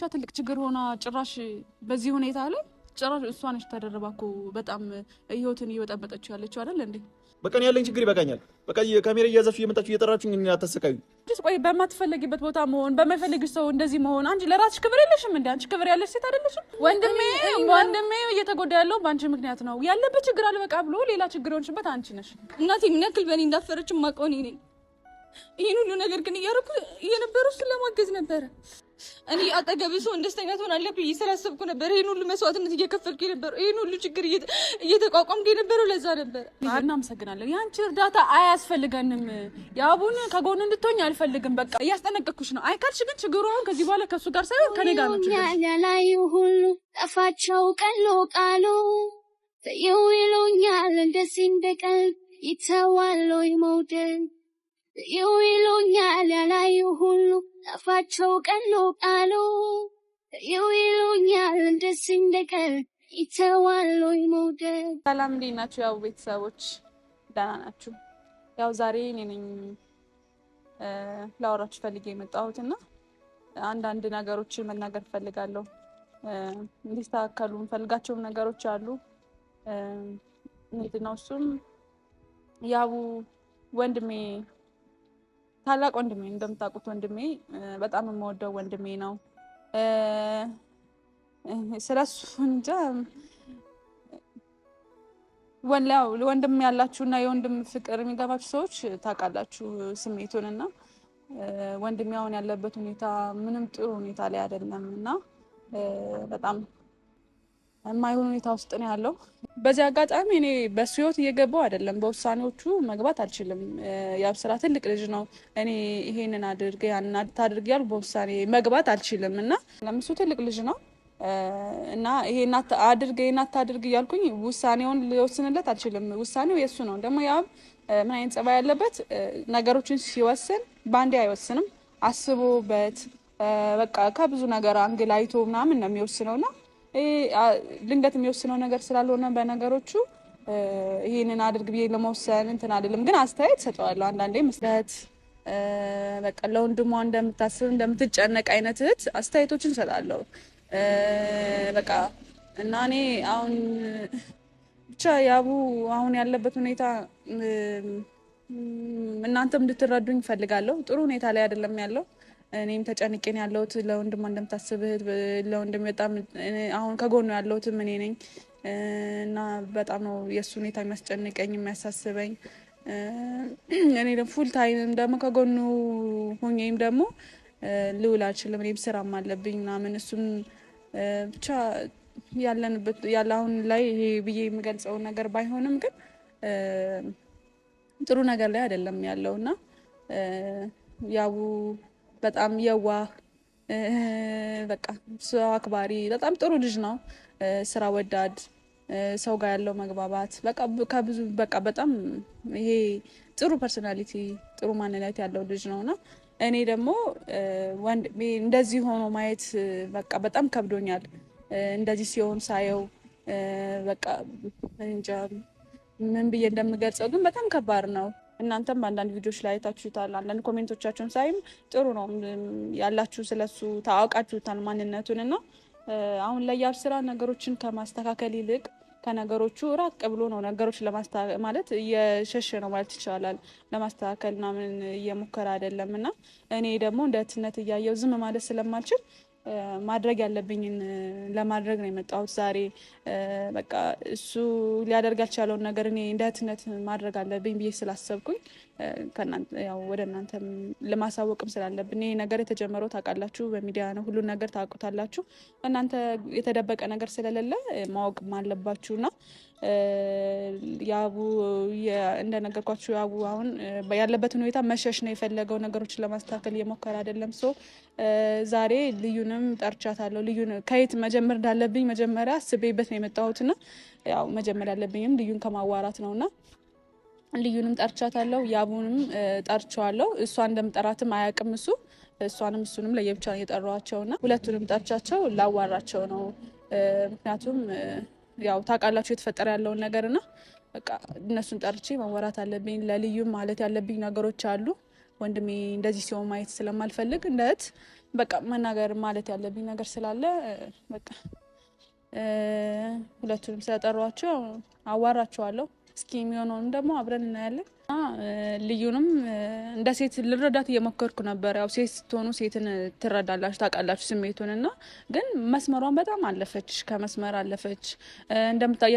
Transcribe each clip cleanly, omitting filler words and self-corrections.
ትልቅ ችግር ሆና ጭራሽ በዚህ ሁኔታ ላይ ጭራሽ እሷ ነች ተደረባኩ በጣም ህይወትን እየወጣበጠችው ያለችው አይደል እንዴ? በቃ ያለኝ ችግር ይበቃኛል። በቃ ካሜራ እያያዛችሁ እየመጣችሁ እየጠራችሁኝ እኔን አታሰቃዩ። ቆይ በማትፈልጊበት ቦታ መሆን በማይፈልግሽ ሰው እንደዚህ መሆን አንቺ ለራስሽ ክብር የለሽም እንዴ? አንቺ ክብር ያለሽ ሴት አይደለሽም? ወንድሜ እየተጎዳ ያለው በአንቺ ምክንያት ነው። ያለበት ችግር አልበቃ ብሎ ሌላ ችግር ሆንሽበት አንቺ ነሽ። እናቴ ምን ያክል በእኔ እንዳፈረች ማውቀው እኔ ነኝ። ይሄን ሁሉ ነገር ግን እያደረኩ የነበረው ስለማገዝ ነበረ። እኔ አጠገብ ሰው ደስተኛ ትሆናለህ ብዬ ስላሰብኩ ነበር ይሄን ሁሉ መስዋዕትነት እየከፈልኩ የነበረው። ይሄን ሁሉ ችግር እየተቋቋምኩ የነበረው ለዛ ነበር። እናመሰግናለን። ያንቺ እርዳታ አያስፈልገንም። ያቡን ከጎን እንድትሆኝ አልፈልግም። በቃ እያስጠነቀቅኩሽ ነው። አይካልሽ ግን ችግሩ አሁን ከዚህ በኋላ ከሱ ጋር ሳይሆን ከኔ ጋር ነው ችግሩ። ያላዩ ሁሉ ጠፋቸው ቀሎ ቃሉ ይሉኛል እንደዚህ እንደቀልብ ይተዋል ወይ መውደድ ይሉኛል ያላዩ ሁሉ ጠፋቸው ቀሎ ቃሉ ይሉኛል እንደዚህ እንደቀልብ ይተዋል ወይ መውደድ። ሰላም እንዴት ናችሁ? ያው ቤተሰቦች ደህና ናችሁ? ያው ዛሬ እኔ ነኝ ላወራችሁ ፈልጌ የመጣሁትና አንዳንድ ነገሮችን መናገር ፈልጋለሁ። እንዲስተካከሉ ፈልጋቸው ነገሮች አሉ። ምንድነው እሱም ያቡ ወንድሜ ታላቅ ወንድሜ እንደምታውቁት ወንድሜ በጣም የምወደው ወንድሜ ነው። ስለሱ እንጃ ወንድም ያላችሁና የወንድም ፍቅር የሚገባችሁ ሰዎች ታውቃላችሁ ስሜቱንና ወንድሜ አሁን ያለበት ሁኔታ ምንም ጥሩ ሁኔታ ላይ አይደለም እና በጣም የማይሆን ሁኔታ ውስጥ ነው ያለው። በዚህ አጋጣሚ እኔ በሱ ህይወት እየገባው አይደለም፣ በውሳኔዎቹ መግባት አልችልም። ያው ስራ ትልቅ ልጅ ነው። እኔ ይሄንን አድርገ ያንን አታድርግ ያሉ በውሳኔ መግባት አልችልም እና ለምሱ ትልቅ ልጅ ነው እና ይሄን አድርገ ይሄን አታድርግ እያልኩኝ ውሳኔውን ሊወስንለት አልችልም። ውሳኔው የሱ ነው። ደግሞ ያው ምን አይነት ጸባይ ያለበት ነገሮችን ሲወስን ባንዴ አይወስንም። አስቦበት በቃ ከብዙ ነገር አንግል አይቶ ምናምን ነው የሚወስነውና ድንገት የሚወስነው ነገር ስላልሆነ በነገሮቹ ይሄንን አድርግ ብዬ ለመወሰን እንትን አይደለም። ግን አስተያየት ሰጠዋለሁ አንዳንዴ መስለት በቃ ለወንድሟ እንደምታስብ እንደምትጨነቅ አይነት እህት አስተያየቶችን ሰጣለሁ። በቃ እና እኔ አሁን ብቻ ያቡ አሁን ያለበት ሁኔታ እናንተም እንድትረዱኝ ፈልጋለሁ። ጥሩ ሁኔታ ላይ አይደለም ያለው። እኔም ተጨንቄን ያለሁት ለወንድሟ እንደምታስብ እህት ለወንድም በጣም አሁን ከጎኑ ያለሁት እኔ ነኝ እና በጣም ነው የእሱ ሁኔታ የሚያስጨንቀኝ የሚያሳስበኝ። እኔ ደግሞ ፉል ታይም ደግሞ ከጎኑ ሆኜም ደግሞ ልውል አልችልም። እኔም ስራም አለብኝ ምናምን እሱም ብቻ ያለንበት ያለ አሁን ላይ ይሄ ብዬ የምገልጸው ነገር ባይሆንም ግን ጥሩ ነገር ላይ አይደለም ያለው እና ያቡ በጣም የዋህ በቃ ሰው አክባሪ በጣም ጥሩ ልጅ ነው። ስራ ወዳድ ሰው ጋር ያለው መግባባት በቃ ከብዙ በቃ በጣም ይሄ ጥሩ ፐርሶናሊቲ ጥሩ ማንነት ያለው ልጅ ነውና እኔ ደግሞ ወንድሜ እንደዚህ ሆኖ ማየት በቃ በጣም ከብዶኛል። እንደዚህ ሲሆን ሳየው በቃ እንጃ ምን ብዬ እንደምገልጸው ግን በጣም ከባድ ነው። እናንተም በአንዳንድ ቪዲዮዎች ላይ አይታችሁታል። አንዳንድ ኮሜንቶቻችሁን ሳይም ጥሩ ነው ያላችሁ ስለሱ ታውቃችሁታል ማንነቱን እና አሁን ላይ ያብ ስራ ነገሮችን ከማስተካከል ይልቅ ከነገሮቹ ራቅ ብሎ ነው ነገሮች ለማስተካከል ማለት እየሸሸ ነው ማለት ይቻላል። ለማስተካከል ምናምን እየሞከረ አይደለም እና እኔ ደግሞ እንደ እህትነት እያየው ዝም ማለት ስለማልችል ማድረግ ያለብኝን ለማድረግ ነው የመጣሁት ዛሬ። በቃ እሱ ሊያደርግ ያልቻለውን ነገር እኔ እንደ እህትነት ማድረግ አለብኝ ብዬ ስላሰብኩኝ ከእናንተ ያው ወደ እናንተም ለማሳወቅም ስላለብን ይሄ ነገር የተጀመረው ታውቃላችሁ፣ በሚዲያ ነው። ሁሉን ነገር ታውቁታላችሁ። እናንተ የተደበቀ ነገር ስለሌለ ማወቅም አለባችሁና ያቡ እንደነገርኳችሁ ያቡ አሁን ያለበት ሁኔታ መሸሽ ነው የፈለገው። ነገሮችን ለማስተካከል እየሞከረ አይደለም። ዛሬ ልዩንም ጠርቻታለሁ። ልዩን ከየት መጀመር እንዳለብኝ መጀመሪያ አስቤበት ነው የመጣሁትና ያው መጀመር ያለብኝም ልዩን ከማዋራት ነውና ልዩንም ጠርቻታለሁ። ያቡንም ጠርቸዋለሁ። እሷ እንደምጠራትም አያውቅም እሱ። እሷንም እሱንም ለየብቻ ነው የጠራኋቸውና ሁለቱንም ጠርቻቸው ላዋራቸው ነው። ምክንያቱም ያው ታውቃላችሁ የተፈጠረ ያለውን ነገርና በቃ እነሱን ጠርቼ ማወራት አለብኝ። ለልዩም ማለት ያለብኝ ነገሮች አሉ። ወንድሜ እንደዚህ ሲሆን ማየት ስለማልፈልግ እንደት በቃ መናገር ማለት ያለብኝ ነገር ስላለ በቃ ሁለቱንም ስለጠሯቸው አዋራቸዋለሁ። እስኪ የሚሆነውን ደግሞ አብረን እናያለን። ልዩንም እንደ ሴት ልረዳት እየሞከርኩ ነበር። ያው ሴት ስትሆኑ ሴትን ትረዳላችሁ፣ ታውቃላችሁ ስሜቱን እና ግን መስመሯን በጣም አለፈች፣ ከመስመር አለፈች።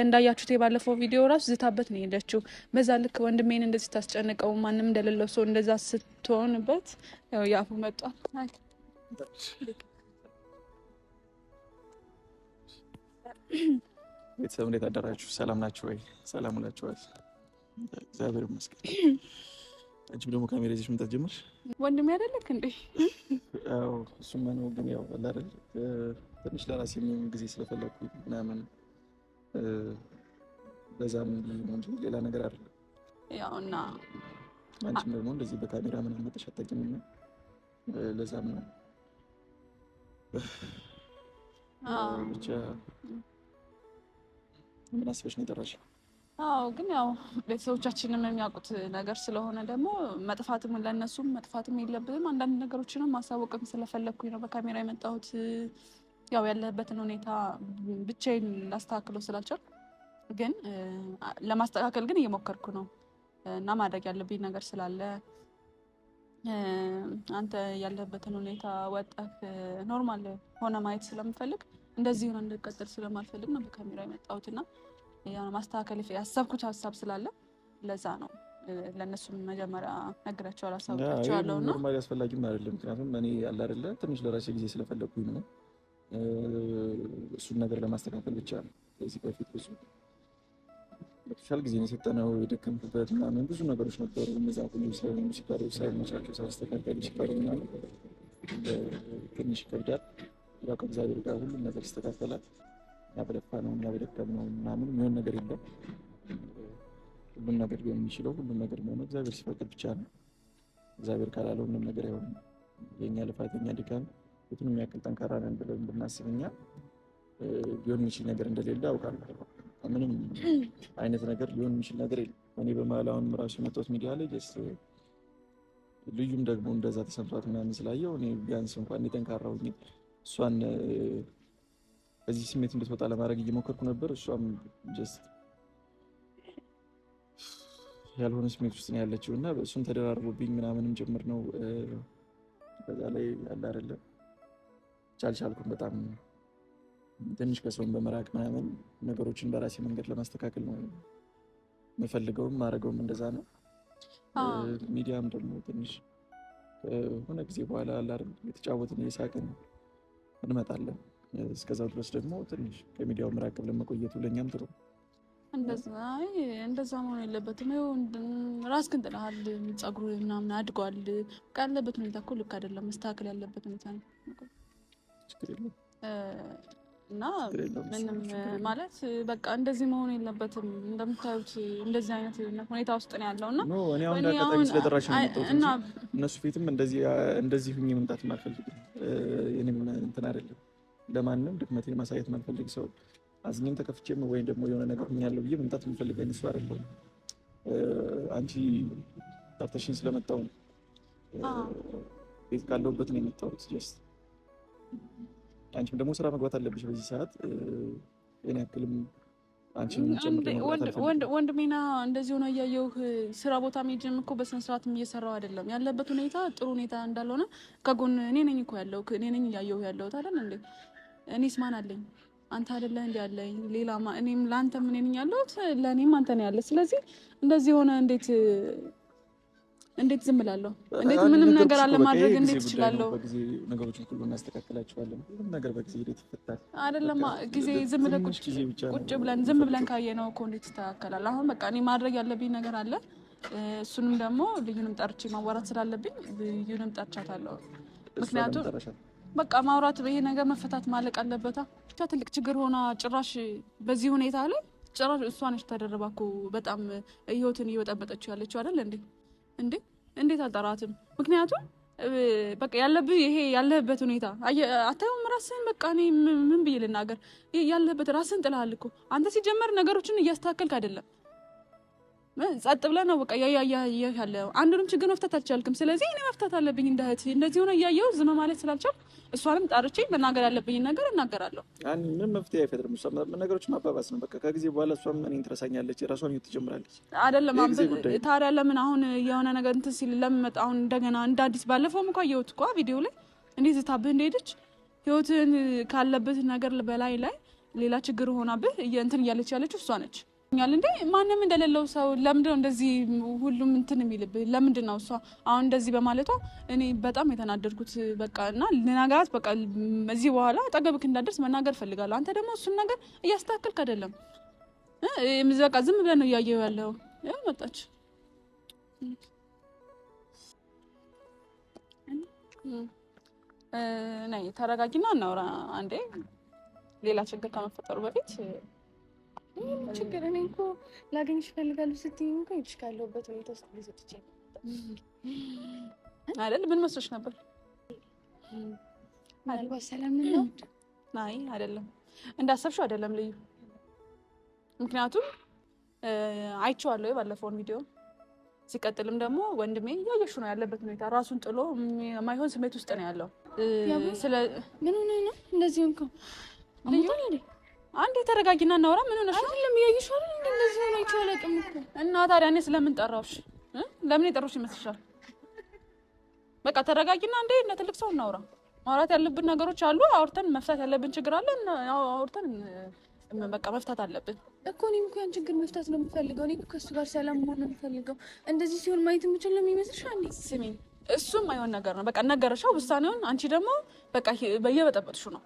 እንዳያችሁት የባለፈው ቪዲዮ ራሱ ዝታበት ነው የሄደችው። በዛ ልክ ወንድሜን እንደዚህ ታስጨንቀው ማንም እንደሌለው ሰው እንደዛ ስትሆንበት ያው ያፉ መጧል። ቤተሰብ እንዴት አደራችሁ? ሰላም ናችሁ ወይ? ሰላም ውላችኋል? እግዚአብሔር ይመስገን። አንቺም ደግሞ ካሜራ ይዘሽ መምጣት ጀመርሽ? ወንድሜ አይደለክ እንዴ? አዎ እሱማ ነው። ግን ያው አይደል ትንሽ ለራሴ የሚሆን ጊዜ ስለፈለኩ ምናምን በዛም ነው እንጂ ሌላ ነገር አይደለም። ያው እና አንቺም ደግሞ እንደዚህ በካሜራ ምናምን መጥተሽ አታውቂምና ለዛም ነው ብቻ ምን አስበሽ ነው የጠራሽ? አዎ ግን ያው ቤተሰቦቻችንም የሚያውቁት ነገር ስለሆነ ደግሞ መጥፋትም ለነሱም መጥፋትም የለብንም። አንዳንድ ነገሮችንም ማሳወቅም ስለፈለኩኝ ነው በካሜራ የመጣሁት። ያው ያለበትን ሁኔታ ብቻዬን ላስተካክለው ስላልቻልኩ ግን ለማስተካከል ግን እየሞከርኩ ነው እና ማድረግ ያለብኝ ነገር ስላለ አንተ ያለበትን ሁኔታ ወጣህ ኖርማል ሆነ ማየት ስለምፈልግ እንደዚህ ሆነ እንድቀጥል ስለማልፈልግ ነው በካሜራ የመጣሁትና ያው ማስተካከል ያሰብኩት ሀሳብ ስላለ ለዛ ነው ለነሱም መጀመሪያ ነግራቸዋለሁ፣ አሳውቃቸዋለሁ እና ኖርማሊ አስፈላጊም አይደለም። ምክንያቱም እኔ ያለ አይደለ ትንሽ ለራሴ ጊዜ ስለፈለኩኝ ነው እሱን ነገር ለማስተካከል ብቻ ነው። ከዚህ በፊት ብዙ በተሻለ ጊዜ የሰጠነው የደከምኩበት ምናምን ብዙ ነገሮች ነበሩ። እነዛ ሁሉ ሲቀሩ ሳይመቻቸው ሳይስተካከሉ ሲቀሩ ምናምን ትንሽ ይከብዳል። ያው ከእግዚአብሔር ጋር ሁሉም ነገር ይስተካከላል። ያበደፋነው ያበደከምነው ምናምን የሚሆን ነገር የለም። ሁሉም ነገር ሊሆን የሚችለው ሁሉም ነገር የሚሆነው እግዚአብሔር ሲፈቅድ ብቻ ነው። እግዚአብሔር ካላለው ምንም ነገር አይሆንም። የኛ ልፋት የኛ ድካም የቱንም ያክል ጠንካራ ነን ብለን ብናስብ እኛ ሊሆን የሚችል ነገር እንደሌለ አውቃለሁ። ምንም አይነት ነገር ሊሆን የሚችል ነገር የለም። እኔ በመሀል አሁን ራሱ የመጣሁት ሚዲያ ላይ ልዩም ደግሞ እንደዛ ተሰምቷት ምናምን ስላየው እኔ ቢያንስ እንኳን ጠንካራ ሆኜ እሷን በዚህ ስሜት እንድትወጣ ለማድረግ እየሞከርኩ ነበር። እሷም ጀስት ያልሆነ ስሜት ውስጥ ነው ያለችው እና እሱን ተደራርቦብኝ ምናምንም ጭምር ነው። በዛ ላይ ያለ አይደለም ቻልቻልኩም በጣም ትንሽ ከሰውን በመራቅ ምናምን ነገሮችን በራሴ መንገድ ለማስተካከል ነው የምፈልገውም ማድረገውም እንደዛ ነው። ሚዲያም ደግሞ ትንሽ ሆነ ጊዜ በኋላ አለ አይደል የተጫወትን እየሳቅን እንመጣለን። እስከዛው ድረስ ደግሞ ትንሽ ከሚዲያው መራቅ ብለን መቆየቱ ለኛም ጥሩ። እንደዛ መሆን የለበትም። ራስህን ጥለሃል፣ ፀጉሩ ምናምን አድጓል። ያለበት ሁኔታ እኮ ልክ አይደለም። መስተካከል ያለበት ሁኔታ ነው እና ምንም ማለት በቃ እንደዚህ መሆን የለበትም። እንደምታዩት እንደዚህ አይነት ሁኔታ ውስጥ ነው ያለው እና እኔ አሁን እንዳጋጣሚ ስለጠራሽ ነው የመጣሁት እና እነሱ ፊትም እንደዚህ ሁኜ መምጣት አልፈልግም። እኔም እንትን አይደለም ለማንም ድክመቴን ማሳየት ማልፈልግ ሰው አዝኜም ተከፍቼም ወይም ደግሞ የሆነ ነገር ሆኛለሁ ብዬ መምጣት የምፈልግ አይነት ሰው አይደለሁም። አንቺ ጠርተሽኝ ስለመጣሁ ነው ቤት ካለሁበት ነው የመጣሁት። ጀስት አንቺም ደግሞ ስራ መግባት አለብሽ በዚህ ሰዓት። እኔ ያክልም አንቺን ወንድሜና እንደዚህ ሆነ እያየሁህ ስራ ቦታ መሄድም እኮ በስነ ስርዓትም እየሰራው አይደለም። ያለበት ሁኔታ ጥሩ ሁኔታ እንዳልሆነ ከጎን እኔ ነኝ እኮ ያለው እኔ ነኝ እያየሁህ ያለሁት አይደል እንዴ? እኔስ ማን አለኝ? አንተ አይደለ እንዴ ያለኝ? ሌላ እኔም ላንተም እኔ ነኝ ያለሁት፣ ለኔም አንተ ነህ ያለ። ስለዚህ እንደዚህ ሆነ እንዴት ዝም እላለሁ? እንዴት ምንም ነገር አለ ማድረግ እንዴት እችላለሁ? በጊዜ ነገሮችን ሁሉ እናስተካክላቸዋለን። ሁሉም ነገር በጊዜ ሂደት ይፈታል። አይደለም ጊዜ ዝም ብለን ቁጭ ብለን ዝም ብለን ካየነው እኮ እንዴት ይስተካከላል? አሁን በቃ እኔ ማድረግ ያለብኝ ነገር አለ። እሱንም ደግሞ ልዩንም ጠርቼ ማዋራት ስላለብኝ ልዩንም ጠርቻታለሁ። ምክንያቱም በቃ ማውራት ይሄ ነገር መፈታት ማለቅ አለበታ። ብቻ ትልቅ ችግር ሆና ጭራሽ በዚህ ሁኔታ ላይ ጭራሽ እሷ ነች ተደረባ እኮ በጣም ህይወትን እየበጠበጠችው ያለችው አይደል እንዴ? እንዴት አልጠራትም? ምክንያቱም በቃ ያለብህ ይሄ ያለህበት ሁኔታ አታየውም? ራስህን በቃ እኔ ምን ብዬ ልናገር? ያለህበት ራስህን ጥለሃል እኮ አንተ። ሲጀመር ነገሮችን እያስተካከልክ አይደለም። ጸጥ ብለህ ነው በቃ ያለው አንዱንም ችግር መፍታት አልቻልክም። ስለዚህ እኔ መፍታት አለብኝ እንደ እህት እንደዚህ ሆነ እያየሁ ዝም ማለት ስላልቻልኩ እሷንም ጣርቼ መናገር ያለብኝን ነገር እናገራለሁ። ምንም መፍትሄ አይፈጥርም። እሷ ነገሮችን ማባባስ ነው በቃ። ከጊዜ በኋላ እሷም እኔን ትረሳኛለች፣ የራሷን ህይወት ትጀምራለች። አይደለም ታዲያ ለምን አሁን የሆነ ነገር እንትን ሲል ለምን መጣ አሁን እንደገና እንደ አዲስ? ባለፈውም እንኳን አየሁት እኮ ቪዲዮ ላይ እንዴት ዝታብህ እንደሄደች ህይወትን ካለበት ነገር በላይ ላይ ሌላ ችግር ሆናብህ እንትን እያለች ያለችው እሷ ነች። እንዴ ማንም እንደሌለው ሰው ለምንድነው እንደዚህ ሁሉም እንትን የሚልብህ? ለምንድነው እሷ አሁን እንደዚህ በማለቷ እኔ በጣም የተናደድኩት በቃ። እና ልናገራት በቃ እዚህ በኋላ አጠገብክ እንዳደርስ መናገር ፈልጋለሁ። አንተ ደግሞ እሱን ነገር እያስተካከልክ አይደለም። በቃ ዝም ብለህ ነው እያየሁ ያለው። መጣች ነይ ተረጋጊና እናውራ አንዴ ሌላ ችግር ከመፈጠሩ በፊት። ችግር እኔ እኮ ላገኝሽ እፈልጋለሁ ስትይኝ እኮ ይልሽ ካለሁበት ሁኔታ ውስጥ ልሰጥቼ አይደል? ምን መስሎሽ ነበር? ምናልባት ሰላም ነው? አይ አይደለም፣ እንዳሰብሽው አይደለም ልዩ። ምክንያቱም አይቼዋለሁ የባለፈውን ቪዲዮ። ሲቀጥልም ደግሞ ወንድሜ እያየሽ ነው ያለበት ሁኔታ፣ ራሱን ጥሎ የማይሆን ስሜት ውስጥ ነው ያለው። ምን ሆነ ነው እንደዚህ እንኳ ልዩ አንዴ ተረጋጊና እናውራ። ምን ሆነሽ ነው? አይደለም ያየሽ አይደል? እንደዚህ ነው አይቻለቅም እኮ። እና ታዲያ እኔ ስለምን ጠራውሽ? ለምን የጠራውሽ ይመስልሻል? በቃ ተረጋጊና አንዴ እንደ ትልቅ ሰው እናውራ። ማውራት ያለብን ነገሮች አሉ፣ አውርተን መፍታት ያለብን ችግር አለ፣ አውርተን በቃ መፍታት አለብን እኮ። እኔም እኮ ያን ችግር መፍታት ነው የምፈልገው። እኔ ከእሱ ጋር ሰላም መሆን ነው የምፈልገው። እንደዚህ ሲሆን ማየት የምችል ነው የሚመስልሻል? ስሚኝ፣ እሱም አይሆን ነገር ነው። በቃ ነገረሻው ውሳኔውን። አንቺ ደግሞ በቃ በየበጠበጥሹ ነው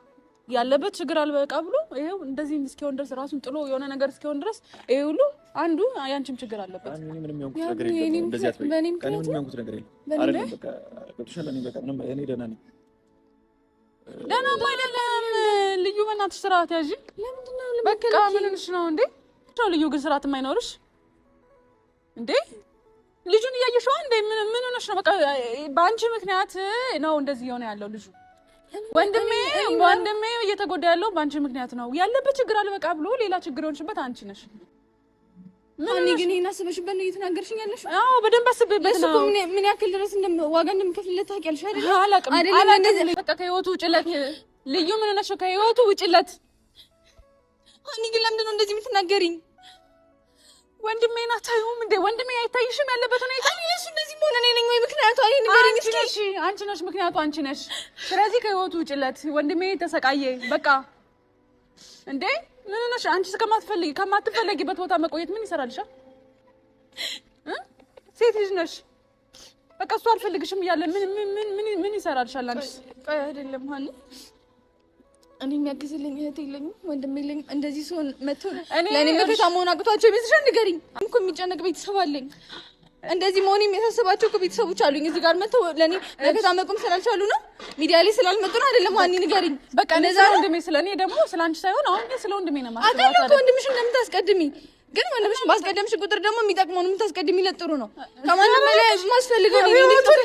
ያለበት ችግር አልበቃ ብሎ ይሄው እንደዚህ እስኪሆን ድረስ ራሱን ጥሎ የሆነ ነገር እስኪሆን ድረስ ይሄ ሁሉ አንዱ ያንቺም ችግር አለበት። ምንም የሆንኩት ነገር የለም። እንደዚህ አትበይ። ምንም የሆንኩት ነገር የለም አይደለም። በቃ ገብቶሻል። እኔ በቃ ምንም እኔ ደህና ነኝ። ደህና አይደለም ልዩ። በእናትሽ ስርዓት ያዥ። ለምንድነው በቃ ምን ሆነሽ ነው እንዴ? ልዩ ግን ስርዓት የማይኖርሽ እንዴ? ልጁን እያየሽው እንዴ? ምን ሆነሽ ነው? በቃ በአንቺ ምክንያት ነው እንደዚህ የሆነ ያለው ልጁ። ወንድሜ እየተጎዳ ያለው በአንቺ ምክንያት ነው። ያለበት ችግር አልበቃ ብሎ ሌላ ችግር ሆንሽበት አንቺ ነሽ። እኔ ግን ይሄን አስበሽበት ነው እየተናገርሽኝ ያለሽ? አዎ በደንብ አስቤበት ነው። ምን ያክል ድረስ ዋጋ እንደምከፍልለት ታውቂያለሽ አይደል? አላውቅም። በቃ ከህይወቱ ውጭለት ልዩ። ምን ነሽ? ከህይወቱ ውጭለት። እኔ ግን ለምንድን ነው እንደዚህ የምትናገሪኝ? ወንድሜን አታዩም እንዴ? ወንድሜ አይታይሽም ያለበት ሁኔታ? እሱ እንደዚህ መሆን እኔ ነኝ ወይ ምክንያቱ? አይ ንገሪኝ እስኪ። አንቺ ነሽ ምክንያቱ፣ አንቺ ነሽ። ስለዚህ ከህይወቱ ውጭለት። ወንድሜ ተሰቃየ በቃ። እንዴ ምን ነሽ አንቺ? ከማትፈልጊበት ቦታ መቆየት ምን ይሰራልሻል? ሴት ልጅ ነሽ። በቃ እሱ አልፈልግሽም እያለ ምን ይሰራልሻል አንቺ? ቆይ አይደለም ሀኒ፣ እኔ የሚያግዝልኝ እህት የለኝም፣ ወንድም የለኝም። እንደዚህ ሲሆን መጥቶ ለእኔ መከታ መሆን አቅቷቸው ቤተሰብ ንገሪኝ እኮ። የሚጨነቅ ቤተሰብ አለኝ። እንደዚህ መሆን የሚያሳስባቸው እኮ ቤተሰቦች አሉኝ። እዚህ ጋር መጥተው ለእኔ መከታ መቆም ስላልቻሉ ነው፣ ሚዲያ ላይ ስላልመጡ ነው። አይደለም ሀኒ ንገሪኝ በቃ። እንደዛ ወንድሜ ስለ እኔ ደግሞ ስለ አንቺ ሳይሆን አሁን ስለ ወንድሜ ነው ማለት ነው። አውቃለሁ እኮ ወንድምሽ እንደምታስቀድሚ፣ ግን ወንድምሽን ባስቀደምሽ ቁጥር ደግሞ የሚጠቅመውን የምታስቀድሚለት ጥሩ ነው። ከማንም በላይ ማስፈልገው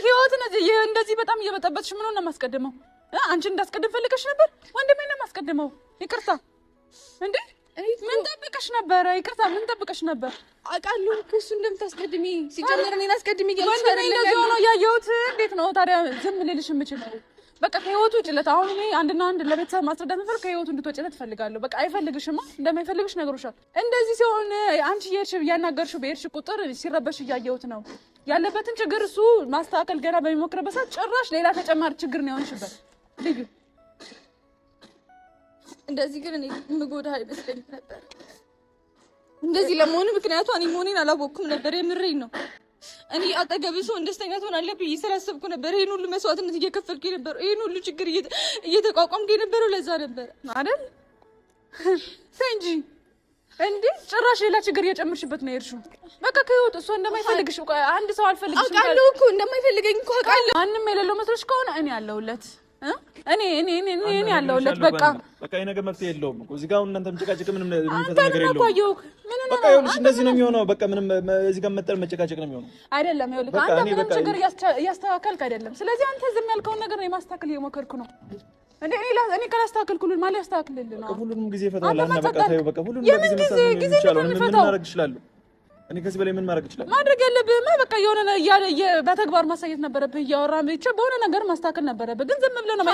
ህይወትን እንደዚህ በጣም እየበጠበጥሽ ምን ነው የማስቀድመው? አንቺ እንዳስቀድም ፈልገሽ ነበር? ወንድሜ ነው የማስቀድመው። ይቅርታ እንዴ ምን ጠብቀሽ ነበረ? ይቅርታ ምን ጠብቀሽ ነበር? አውቃለሁ እኮ እሱ እንደምታስቀድሚ። ሲጀመር እኔን አስቀድሚ እያልሽ ወንድሜ እንደዚህ ሆኖ ያየሁት እንዴት ነው ታዲያ ዝም ልልሽ የምችለው? በቃ ከህይወቱ ውጭለት። አሁን እኔ አንድና አንድ ለቤተሰብ ማስረዳት የምፈልገው ከህይወቱ እንድትወጪለት እፈልጋለሁ። በቃ አይፈልግሽማ፣ እንደማይፈልግሽ ነግሮሻል። እንደዚህ ሲሆን አንቺ እየሄድሽ እያናገርሽው በሄድሽ ቁጥር ሲረበሽ እያየሁት ነው ያለበትን ችግር። እሱ ማስተካከል ገና በሚሞክርበት ሰዓት ጭራሽ ሌላ ተጨማሪ ችግር ነው የሆንሽበት ልዩ። እንደዚህ ግን እኔ የምጎዳ አይመስለኝም ነበር። እንደዚህ ለመሆኑ ምክንያቱ እኔ መሆኔን አላወቅኩም ነበር። የምሬኝ ነው። እኔ አጠገብህ ሰው ደስተኛ ትሆናለህ ብዬ ስላሰብኩ ነበር ይሄን ሁሉ መስዋዕትነት እየከፈልኩ የነበረው፣ ይሄን ሁሉ ችግር እየተቋቋምኩ የነበረው ለዛ ነበር አይደል? እንጂ እንዴ ጭራሽ ሌላ ችግር እየጨመርሽበት ነው የሄድሽው። በቃ ከህይወት እሱ እንደማይፈልግሽ አንድ ሰው አልፈልግሽም አውቃለሁ እኮ እንደማይፈልገኝ እኮ አውቃለሁ። ማንም የሌለው መስሎሽ ከሆነ እኔ ያለሁለት እኔ ያለሁለት። በቃ የነገር መፍትሄ የለውም እኮ እዚህ ጋር እናንተም ጭቃጭቅ ምንም የሚፈታ ነገር የለውም። በቃ ይኸውልሽ እንደዚህ ነው የሚሆነው። በቃ ምንም እዚህ ጋር መጠር መጨቃጨቅ ነው የሚሆነው። አይደለም ይኸውልህ አንተ ምንም ችግር እያስተካከልክ አይደለም። ስለዚህ አንተ ዝም ያልከውን ነገር ነው የማስተካከል እየሞከርኩ ነው። እኔ ካላስተካከልኩልህ ማለት ያስተካክልልህ ነው። ሁሉንም ጊዜ ይፈታዋል እና በቃ ታዩ በቃ ሁሉንም ጊዜ ይፈታዋል። ምን ማድረግ እችላለሁ? እኔ ከዚህ በላይ ምን ማድረግ እችላለሁ? ማድረግ ያለብህማ በቃ የሆነ በተግባር ማሳየት ነበረብህ። እያወራን ብቻ በሆነ ነገር ማስተካከል ነበረብህ። ግን ዝም ብለህ ነው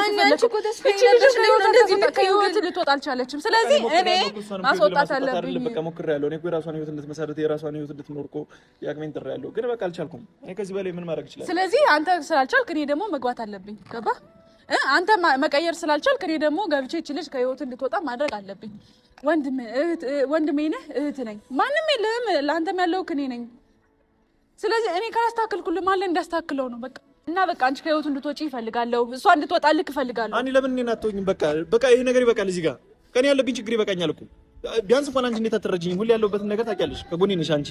ከህይወት ልትወጣ አልቻለችም። ስለዚህ እኔ ማስወጣት አለብኝ። በቃ ሞክሬያለሁ። እኔ እኮ የራሷን ህይወት እንድትመሰርት የራሷን ህይወት እንድትኖር እኮ ያቅሜን ጥሬያለሁ። ግን በቃ አልቻልኩም። እኔ ከዚህ በላይ ምን ማድረግ እችላለሁ? ስለዚህ አንተ ስላልቻልክ እኔ ደግሞ መግባት አለብኝ። ገባህ? አንተ መቀየር ስላልቻልክ እኔ ደግሞ ገብቼ ይችልሽ ከህይወት እንድትወጣ ማድረግ አለብኝ። ወንድሜ ነህ፣ እህት ነኝ። ማንም የለህም። ለአንተም ያለው እኔ ነኝ። ስለዚህ እኔ ካላስተካከልኩልህ ማለት እንዳስተካክለው ነው በቃ። እና በቃ አንቺ ከህይወቱ እንድትወጪ እፈልጋለሁ። እሷ እንድትወጣልህ እፈልጋለሁ። አኒ ለምን እኔን አትወኝም? በቃ ይሄ ነገር ይበቃል። እዚህ ጋር ከኔ ያለብኝ ችግር ይበቃኛል እኮ። ቢያንስ እንኳን አንቺ እንዴት አትረጂኝም? ሁሌ ያለሁበትን ነገር ታውቂያለሽ። ከጎኔ ነሽ አንቺ።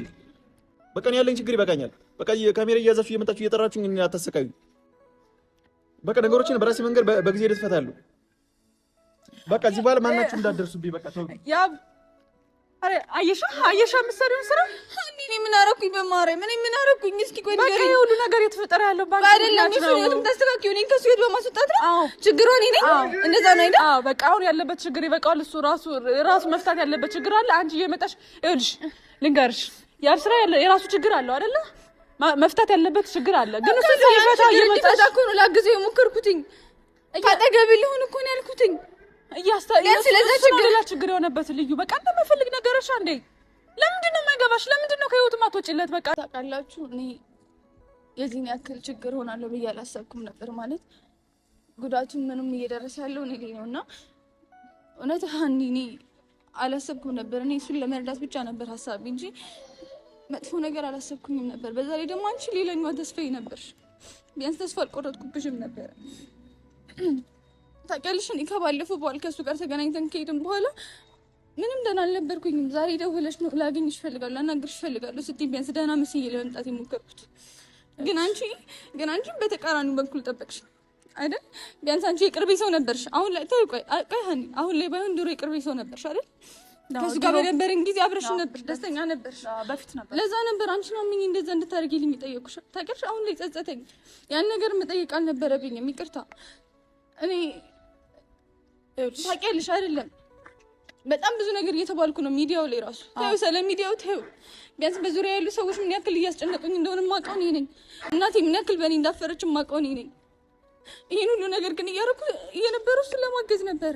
በቃ እኔ ያለኝ ችግር ይበቃኛል። በቃ ካሜራ እያዘፍሽ እየመጣችሁ እየጠራችሁኝ እኔን አታሰቃዩ። በቃ ነገሮችን በራሴ መንገድ በጊዜ ሂደት እፈታለሁ። በቃ እዚህ በኋላ ማናችሁ እንዳትደርሱብኝ። በቃ ተው። አረ አየሻ የምትሰሪውን ስራ እኔ ምን አደረኩኝ? በማርያም እኔ ምን አደረኩኝ? እስኪ ቆይ በቃ ይሄ ሁሉ ነገር የተፈጠረ ያለው ባንቺ አይደለም። እሱን ተስተካክዩ። እኔን ከሱ ቤት በማስወጣት ነው ችግሩ። እኔ ነኝ እንደዛ ነው አይደል? አዎ በቃ አሁን ያለበት ችግር ይበቃዋል። እሱ ራሱ መፍታት ያለበት ችግር አለ። አንቺ እየመጣሽ ይኸውልሽ ልንገርሽ፣ ያብ ስራ የራሱ ችግር አለው አይደለ? መፍታት ያለበት ችግር አለ። ግን እሱ ይፈታ እየመጣሽ እኮ ነው ላግዘው የሞከርኩትኝ። ካጠገብ ሊሆን እኮ ነው ያልኩትኝ። ስለዛ ችግር የሆነበት ልዩ በቃ እንደማይፈልግ ነገርሽ አንዴ። ለምንድን ነው የማይገባሽ? ለምንድን ነው ከህይወቱ ማትወጪለት? በቃ ታውቃላችሁ፣ እኔ የዚህን ያክል ችግር ሆናለሁ ብዬ አላሰብኩም ነበር። ማለት ጉዳቱን ምንም እየደረሰ ያለው እኔ ላይ ነውና እውነት እኔ አላሰብኩም ነበር። እኔ እሱን ለመርዳት ብቻ ነበር ሀሳቤ እንጂ መጥፎ ነገር አላሰብኩኝም ነበር። በዛ ላይ ደግሞ አንቺ ሌላኛዋ ተስፋዬ ነበርሽ። ቢያንስ ተስፋ አልቆረጥኩብሽም ነበር። ታውቂያለሽ፣ እኔ ከባለፈው በኋላ ከእሱ ጋር ተገናኝተን ከሄድን በኋላ ምንም ደህና አልነበርኩኝም። ዛሬ ደውለሽ ነው ላገኝሽ እፈልጋለሁ፣ ላናግርሽ እፈልጋለሁ ስትይ ቢያንስ ደህና መስዬ ለመምጣት የሞከርኩት ግን አንቺ በተቃራኒ በኩል ጠበቅሽ አይደል? ቢያንስ አንቺ የቅርቤ ሰው ነበርሽ። አሁን ላይ ቆይ አሁን ላይ ባይሆን ድሮ የቅርቤ ሰው ነበርሽ አይደል? ከሱ ጋር በነበረን ጊዜ አብረሽ ነበርሽ፣ ደስተኛ ነበርሽ። በፊት ነበር። ለዛ ነበር አንቺ ነው ምን እንደዛ እንድታደርጊልኝ የሚጠየቁሽ። ታውቂያለሽ፣ አሁን ላይ ጸጸተኝ። ያን ነገር መጠየቅ አልነበረብኝም። ይቅርታ። እኔ ታውቂያለሽ አይደለም በጣም ብዙ ነገር እየተባልኩ ነው ሚዲያው ላይ ራሱ። ታዩ ስለ ሚዲያው ታዩ። ቢያንስ በዙሪያ ያሉ ሰዎች ምን ያክል እያስጨነቁኝ እንደሆነ ማውቀው እኔ ነኝ። እናቴ ምን ያክል በእኔ እንዳፈረች ማውቀው እኔ ነኝ። ይሄን ሁሉ ነገር ግን እያደረኩ እየነበረው እሱን ለማገዝ ነበረ።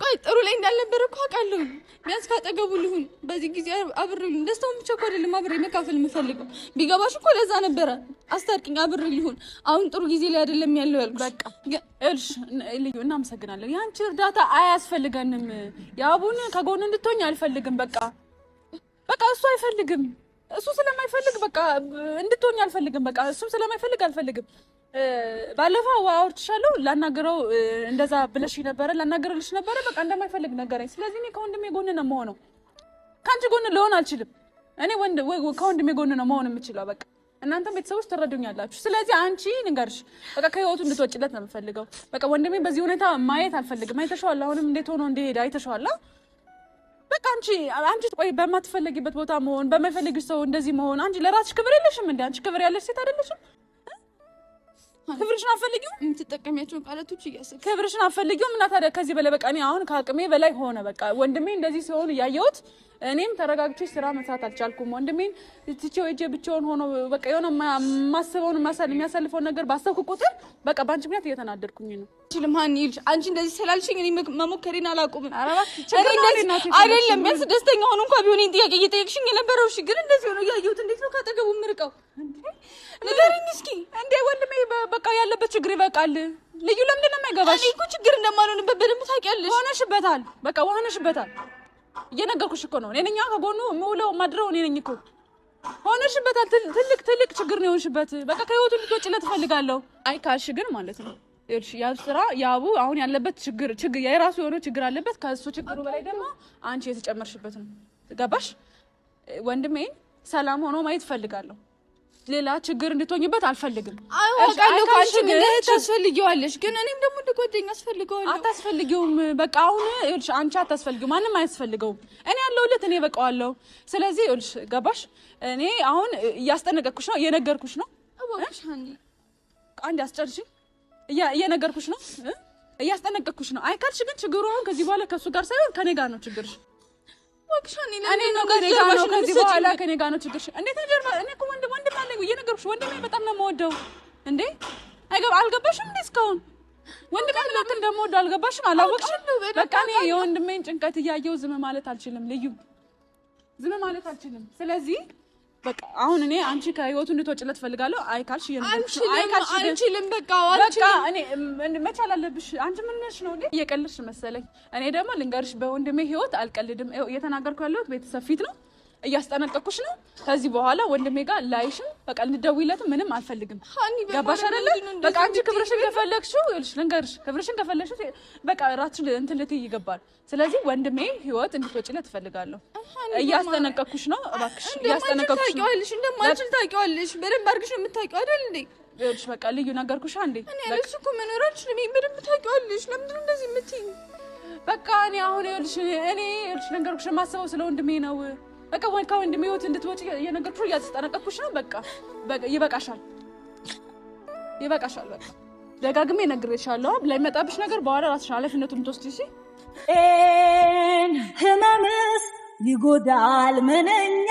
ቆይ ጥሩ ላይ እንዳልነበረ እኮ አውቃለሁ። ቢያንስ ካጠገቡ ልሁን፣ በዚህ ጊዜ አብሬ ልሁን። ደስታውን ብቻ እኮ አይደለም አብሬ መካፈል የምፈልገው። ቢገባሽ እኮ ለዛ ነበረ አስታርቂኝ፣ አብሬ ልሁን። አሁን ጥሩ ጊዜ ላይ አይደለም ያለው ያልኩሽ። በቃ እልሽ ልዩ እናመሰግናለን። ያንቺ እርዳታ አያስፈልገንም። ያቡን ከጎን እንድትሆኝ አልፈልግም። በቃ እሱ አይፈልግም። እሱ ስለማይፈልግ በቃ እንድትሆኝ አልፈልግም። በቃ እሱም ስለማይፈልግ አልፈልግም። ባለፈው አውርቼሻለሁ። ላናገረው እንደዛ ብለሽ ነበረ፣ ላናገረልሽ ነበረ። በቃ እንደማይፈልግ ነገረኝ። ስለዚህ እኔ ከወንድሜ ጎን ነው የምሆነው። ከአንቺ ጎን ልሆን አልችልም። እኔ ከወንድሜ ጎን ነው መሆን የምችለው። በቃ እናንተም ቤተሰቦች ትረዱኛላችሁ። ስለዚህ አንቺ ንገርሽ በቃ ከህይወቱ እንድትወጪለት ነው የምፈልገው። በቃ ወንድሜ በዚህ ሁኔታ ማየት አልፈልግም። አይተሽዋል፣ አሁንም እንዴት ሆኖ እንደሄደ አይተሽዋል። በቃ አንቺ ቆይ በማትፈልጊበት ቦታ መሆን፣ በማይፈልግሽ ሰው እንደዚህ መሆን፣ አንቺ ለራስሽ ክብር የለሽም እንዴ? አንቺ ክብር ያለሽ ሴት አይደለሽም? ክብርሽን አፈልጊው። የምትጠቀሚያቸውን ቃላቶች እያሰብሽ ክብርሽን አፈልጊው። እና ታዲያ ከዚህ በላይ በቃ እኔ አሁን ከአቅሜ በላይ ሆነ። በቃ ወንድሜ እንደዚህ ሲሆን እያየሁት እኔም ተረጋግቼ ስራ መስራት አልቻልኩም። ወንድሜን ትቼው ሂጅ ብቻውን ሆኖ በቃ የሆነ ማስበውን የሚያሳልፈውን ነገር ባሰብኩ ቁጥር በቃ በአንቺ ምክንያት እየተናደድኩኝ ነው። ልማን ይልሽ አንቺ እንደዚህ ስላልሽኝ እኔ መሞከሬን አላቆምም። አይደለም ቢያንስ ደስተኛ ሆኖ እንኳን ቢሆን ይሄን ጥያቄ እየጠየቅሽኝ የነበረው እሺ፣ ግን እንደዚህ ሆኖ እያየሁት እንዴት ነው ካጠገቡ የምርቀው? ንገሪኝ እስኪ። እንዴ ወንድሜ በቃ ያለበት ችግር ይበቃል። ልዩ ለምንድን ነው የማይገባሽ? እኔ እኮ ችግር እንደማልሆንበት በደንብ ታውቂያለሽ። ሆነሽበታል። በቃ ሆነሽበታል። እየነገርኩሽ እኮ ነው። እኔ ከጎኑ የምውለው ማድረው እኔ ነኝ እኮ። ሆነሽበታል። ትልቅ ችግር ነው የሆንሽበት። በቃ ከህይወቱ እንድትወጪለት እፈልጋለሁ። አይ ካልሽ ግን ማለት ነው ይኸውልሽ፣ ያብ ስራ ያቡ አሁን ያለበት ችግር የራሱ የሆነ ችግር አለበት። ከእሱ ችግሩ በላይ ደግሞ አንቺ የተጨመርሽበት ነው። ገባሽ? ወንድሜን ሰላም ሆኖ ማየት እፈልጋለሁ። ሌላ ችግር እንድትሆኝበት አልፈልግም። አውቃለሁ ካንቺ ምን ታስፈልጊዋለሽ፣ ግን እኔም ደግሞ እንደ ጓደኛ አስፈልገዋለሁ። አታስፈልጊውም። በቃ አሁን ይኸውልሽ አንቺ አታስፈልጊውም፣ ማንም አያስፈልገውም። እኔ ያለሁለት እኔ በቃዋለሁ። ስለዚህ ይኸውልሽ ገባሽ? እኔ አሁን እያስጠነቀቅኩሽ ነው፣ እየነገርኩሽ ነው። እባክሽ አንዴ አስጨርሽኝ። እየነገርኩሽ ነው፣ እያስጠነቀቅኩሽ ነው። አይ ካልሽ ግን ችግሩ አሁን ከዚህ በኋላ ከእሱ ጋር ሳይሆን ከኔ ጋር ነው ችግርሽ። እባክሽን እኔ ነው ከኔ ጋር ነው ከዚህ በኋላ ከኔ ጋር ነው ችግርሽ። እንዴት ተጀርባ እኔ እኮ ወንድም አለኝ እየነገርኩሽ ወንድሜ በጣም ነው የምወደው እንዴ አልገባሽም እንዴ እስካሁን ወንድሜ ለምን እንደምወደው አልገባሽም አላወቅሽም በቃ እኔ የወንድሜን ጭንቀት እያየሁ ዝም ማለት አልችልም ልዩ ዝም ማለት አልችልም ስለዚህ በቃ አሁን እኔ አንቺ ከህይወቱ እንድትወጪለት ፈልጋለሁ አይካልሽ አንቺልም በቃ እኔ መቻል አለብሽ አንቺ ምን ነሽ ነው እንዴ እየቀለድሽ መሰለኝ እኔ ደግሞ ልንገርሽ በወንድሜ ህይወት አልቀልድም እየተናገርኩ ያለሁት ቤተሰብ ፊት ነው እያስጠነቀቅኩሽ ነው ከዚህ በኋላ ወንድሜ ጋር ላይሽም በቃ ልደውይለት ምንም አልፈልግም ገባሽ አይደለ በቃ አንቺ ክብርሽን ከፈለግሽው ይልሽ ልንገርሽ ክብርሽን ከፈለግሽው በቃ ራስሽ እንትን ልትይ ይገባል ስለዚህ ወንድሜ ህይወት እንድትወጪለት ፈልጋለሁ እያስጠነቀቅኩሽ ነው እባክሽ እያስጠነቀቅኩሽ ነው ታውቂዋለሽ እንደማልችል ታውቂዋለሽ በደንብ አድርግሽ ነው የምታውቂው አይደል እንዴ ይልሽ በቃ ልዩ ነገርኩሽ አንዴ እኔ እሱ እኮ መኖር አልችልም በደንብ ታውቂዋለሽ ለምንድን ነው እንደዚህ የምትይኝ በቃ እኔ አሁን ይልሽ ነገርኩሽ የማስበው ስለ ወንድሜ ነው በቃ ከወንድሜ ህይወት እንድትወጪ እየነገርኩሽ እያስጠነቀቅኩሽ ነው በቃ ይበቃሻል በቃ ደጋግሜ ነግሬሻለሁ ለሚመጣብሽ ነገር በኋላ ራስሽ ኃላፊነቱን ትወስጂ እሺ ህመምስ ይጎዳል ምንኛ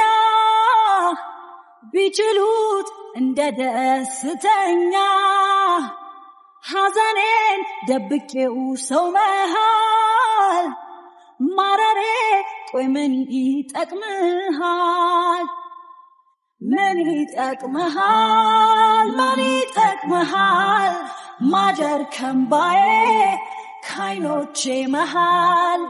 ቢችሉት እንደ ደስተኛ ሐዘኔን ደብቄው ሰው መሃል ማረሬ ቆይ ምን ይጠቅምሃል ማደር ከምባዬ ካይኖቼ መሃል